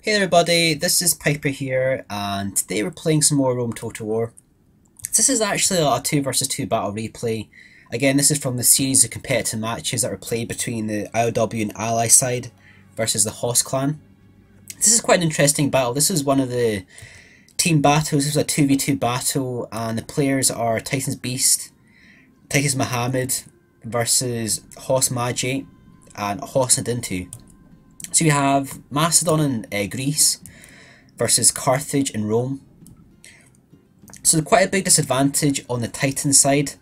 Hey everybody, this is Piper here, and today we're playing some more Rome Total War. This is actually a 2 versus 2 battle replay. Again, this is from the series of competitive matches that were played between the IoW and Ally side versus the HoS clan. This is quite an interesting battle. This is one of the team battles. This is a 2v2 battle, and the players are Titans Beast, Titans Mohamed versus HoS Madgeh and HoS Nidintu. So we have Macedon and Greece versus Carthage and Rome. So quite a big disadvantage on the Titan side.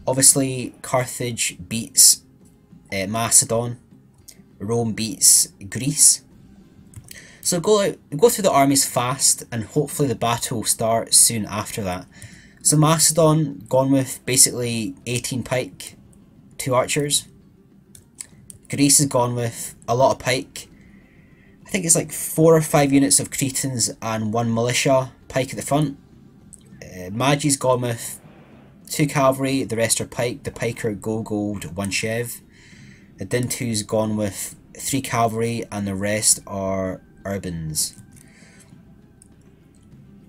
Obviously Carthage beats Macedon, Rome beats Greece. So go through the armies fast, and hopefully the battle will start soon after that. So Macedon gone with basically 18 pike, 2 archers. Greece has gone with a lot of pike. I think it's like 4 or 5 units of Cretans and 1 militia pike at the front. Madgeh's gone with 2 cavalry, the rest are pike. The pike are gold, 1 chev. Nidintu's gone with 3 cavalry and the rest are urbans.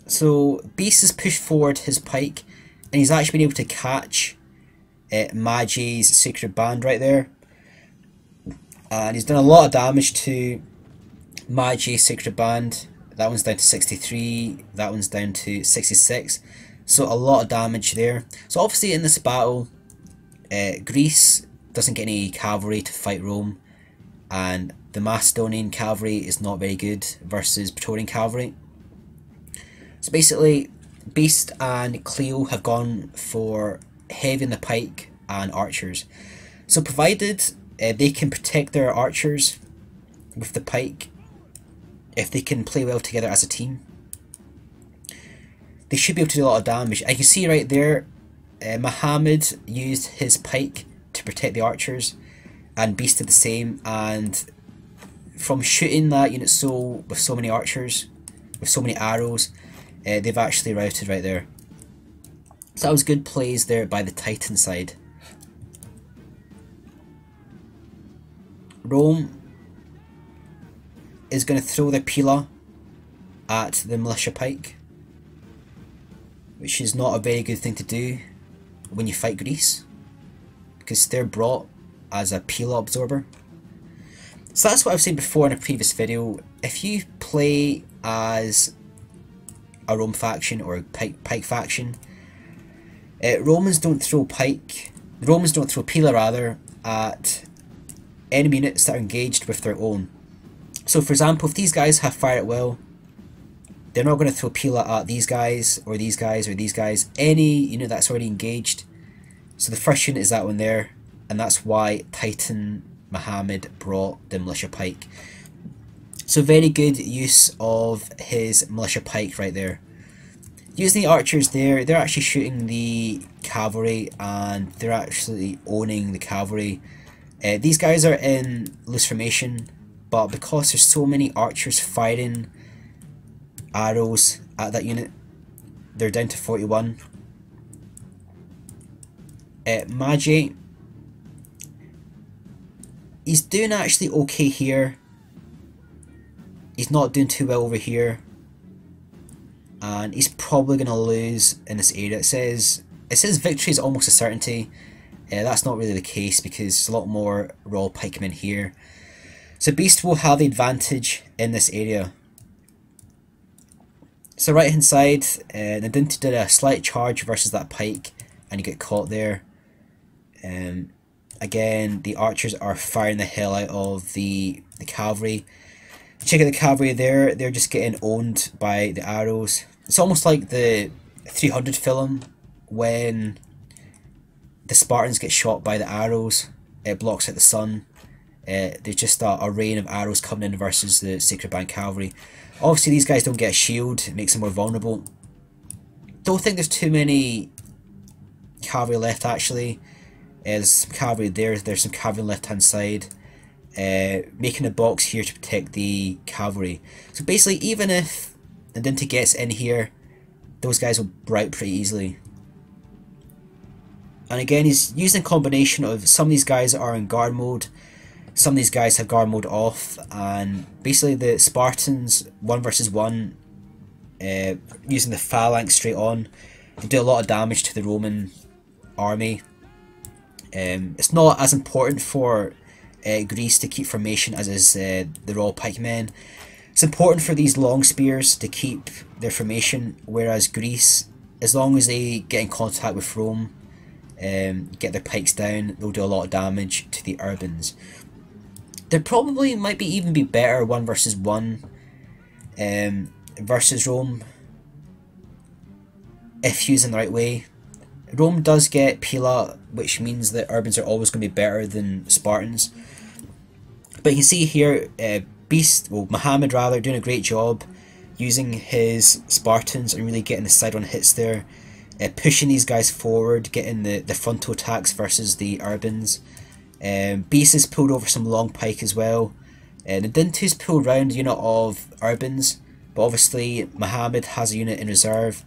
So Beast has pushed forward his pike, and he's actually been able to catch Madgeh's sacred band right there. And he's done a lot of damage to Madgeh's sacred band. That one's down to 63, that one's down to 66. So a lot of damage there. So obviously in this battle, Greece doesn't get any cavalry to fight Rome, and the Macedonian cavalry is not very good versus Praetorian cavalry. So basically, Beast and Cleo have gone for heavy in the pike and archers. So provided they can protect their archers with the pike, if they can play well together as a team, they should be able to do a lot of damage. I can see right there, Mohamed used his pike to protect the archers, and Beast did the same, and from shooting that unit with so many archers, with so many arrows, they've actually routed right there. So that was good plays there by the Titan side. Rome is going to throw their pila at the militia pike, which is not a very good thing to do when you fight Greece, because they're brought as a pila absorber. So that's what I've said before in a previous video. If you play as a Rome faction or a pike faction, Romans don't throw pike. The Romans don't throw pila rather at enemy units that are engaged with their own. So for example, if these guys have fire at will, they're not going to throw pila at these guys or these guys or these guys, any unit that's already engaged. So the first unit is that one there, and that's why Titan Mohamed brought the militia pike. So very good use of his militia pike right there. Using the archers there, they're actually shooting the cavalry, and they're actually owning the cavalry. These guys are in loose formation, but because there's so many archers firing arrows at that unit, they're down to 41. Madgeh, he's doing actually okay here. He's not doing too well over here, and he's probably going to lose in this area. It says victory is almost a certainty. That's not really the case, because there's a lot more raw pikemen here. So Beast will have the advantage in this area. So right hand side, Nidintu did a slight charge versus that pike, and you get caught there. Again, the archers are firing the hell out of the cavalry. Check out the cavalry there, they're just getting owned by the arrows. It's almost like the 300 film when the Spartans get shot by the arrows. It blocks out the sun. There's just a rain of arrows coming in versus the Sacred Band cavalry. Obviously these guys don't get a shield, it makes them more vulnerable. Don't think there's too many cavalry left actually. There's some cavalry there, there's some cavalry on the left hand side. Making a box here to protect the cavalry. So basically, even if Nidintu gets in here, those guys will rout pretty easily. And again, he's using a combination of some of these guys are in guard mode, some of these guys have guard mode off, and basically the Spartans 1 versus 1, using the phalanx straight on, they do a lot of damage to the Roman army. It's not as important for Greece to keep formation as is the Royal Pikemen. It's important for these long spears to keep their formation, whereas Greece, as long as they get in contact with Rome, get their pikes down, they'll do a lot of damage to the urbans. There probably might be even be better 1 versus 1 versus Rome if used in the right way. Rome does get Pila, which means that urbans are always going to be better than Spartans. But you can see here, Mohamed rather, doing a great job using his Spartans and really getting the side-on hits there. Pushing these guys forward, getting the frontal attacks versus the urbans. Beast has pulled over some long pike as well. Nidintu's pulled round a unit of urbans, but obviously Mohamed has a unit in reserve.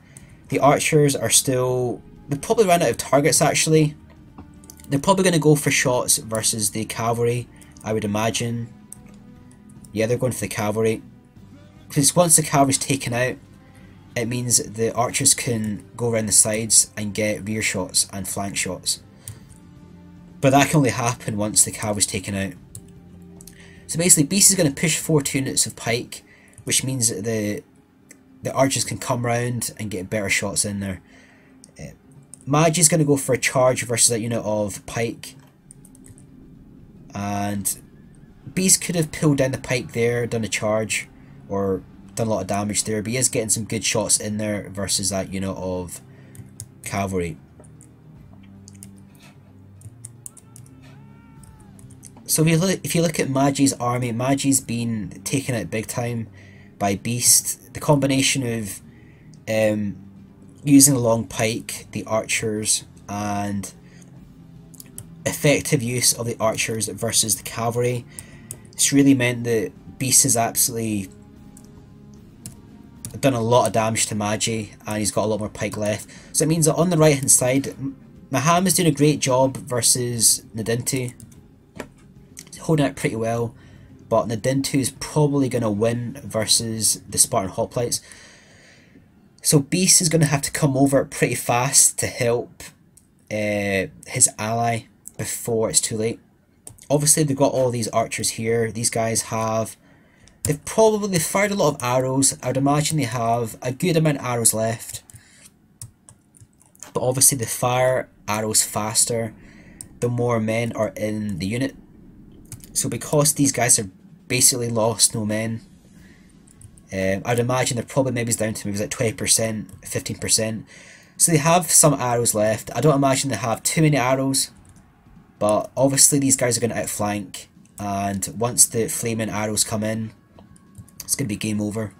The archers are still... They've probably run out of targets actually. They're probably going to go for shots versus the cavalry, I would imagine. Yeah, they're going for the cavalry. Because once the cavalry's taken out, it means the archers can go around the sides and get rear shots and flank shots. But that can only happen once the cavalry's taken out. So basically, Beast is going to push 4 units of pike, which means that the archers can come round and get better shots in there. Madgeh is going to go for a charge versus that unit of pike. And Beast could have pulled down the pike there, done a charge, or done a lot of damage there, but he is getting some good shots in there versus that unit of cavalry. So if you look at Madgeh's army, Madgeh's been taken out big time by Beast. The combination of using the long pike, the archers, and effective use of the archers versus the cavalry, it's really meant that Beast has absolutely done a lot of damage to Madgeh, and he's got a lot more pike left. So it means that on the right hand side, Mohamed's doing a great job versus Nidintu. He's holding out pretty well, but Nidintu is probably going to win versus the Spartan hoplites. So Beast is going to have to come over pretty fast to help his ally before it's too late. Obviously they've got all these archers here. These guys have... They've fired a lot of arrows. I would imagine they have a good amount of arrows left. But obviously they fire arrows faster the more men are in the unit. So because these guys are basically lost no men, I'd imagine they're probably maybe down to maybe like 20%, 15%. So they have some arrows left. I don't imagine they have too many arrows, but obviously these guys are going to outflank, and once the flaming arrows come in, it's going to be game over.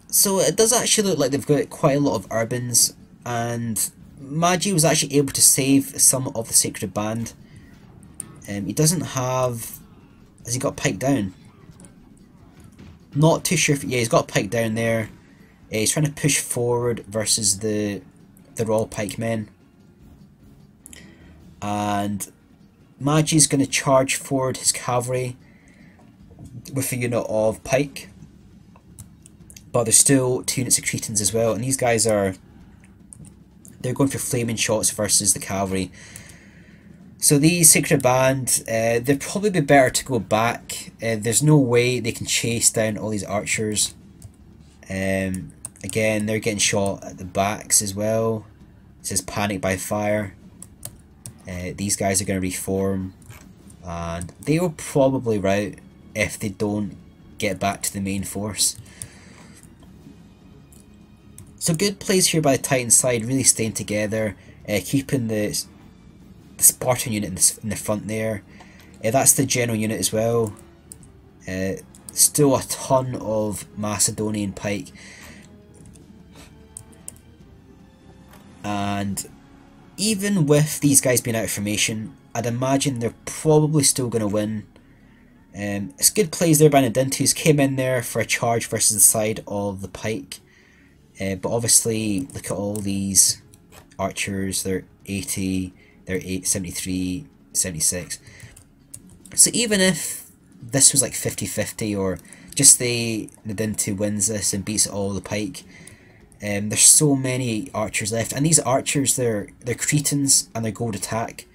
So it does actually look like they've got quite a lot of urbans, and Madgeh was actually able to save some of the Sacred Band. He doesn't have... Has he got pike down? Not too sure if... Yeah, he's got pike down there. He's trying to push forward versus the Royal Pikemen. And Madgeh's going to charge forward his cavalry with a unit of pike. But there's still 2 units of Cretans as well. And these guys are... They're going for flaming shots versus the cavalry. So these Sacred Band, they'd probably be better to go back. There's no way they can chase down all these archers. Again, they're getting shot at the backs as well. It says panic by fire. These guys are going to reform, and they will probably rout if they don't get back to the main force. So good plays here by the Titan side, really staying together, keeping the Spartan unit in the front there. That's the general unit as well. Still a ton of Macedonian pike. And even with these guys being out of formation, I'd imagine they're probably still going to win. It's good plays there by Nidintu. Came in there for a charge versus the side of the pike. But obviously, look at all these archers, they're 80, they're 73, 76. So even if this was like 50-50, or just the Nidintu wins this and beats all the Pike, there's so many archers left, and these archers, they're Cretans and they're gold attack,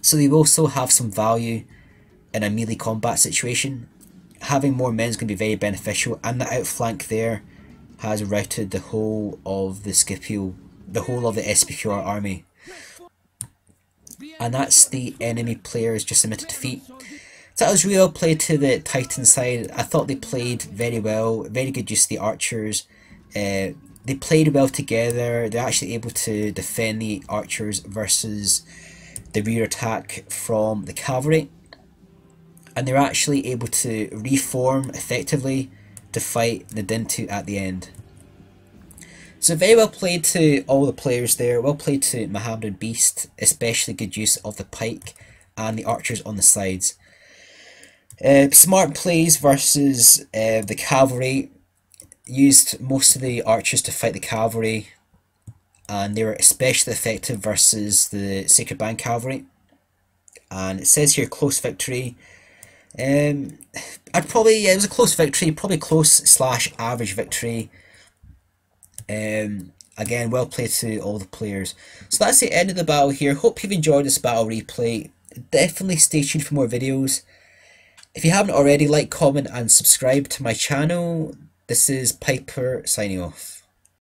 so they will still have some value in a melee combat situation. Having more men is going to be very beneficial, and the outflank there has routed the whole of the Scipio, the whole of the SPQR army. And that's the enemy players just admitted defeat. So that was really well played to the Titan side. I thought they played very well, very good use of the archers. They played well together. They're actually able to defend the archers versus the rear attack from the cavalry. And they're actually able to reform effectively to fight Nidintu at the end. So very well played to all the players there. Well played to Mohamed and Beast, especially good use of the Pike and the archers on the sides. Smart plays versus the cavalry. Used most of the archers to fight the cavalry, and they were especially effective versus the Sacred Band cavalry. And it says here close victory. It was a close victory, probably close / average victory. Again, well played to all the players. So that's the end of the battle here. Hope you've enjoyed this battle replay. Definitely stay tuned for more videos. If you haven't already, like, comment and subscribe to my channel. This is Piper signing off.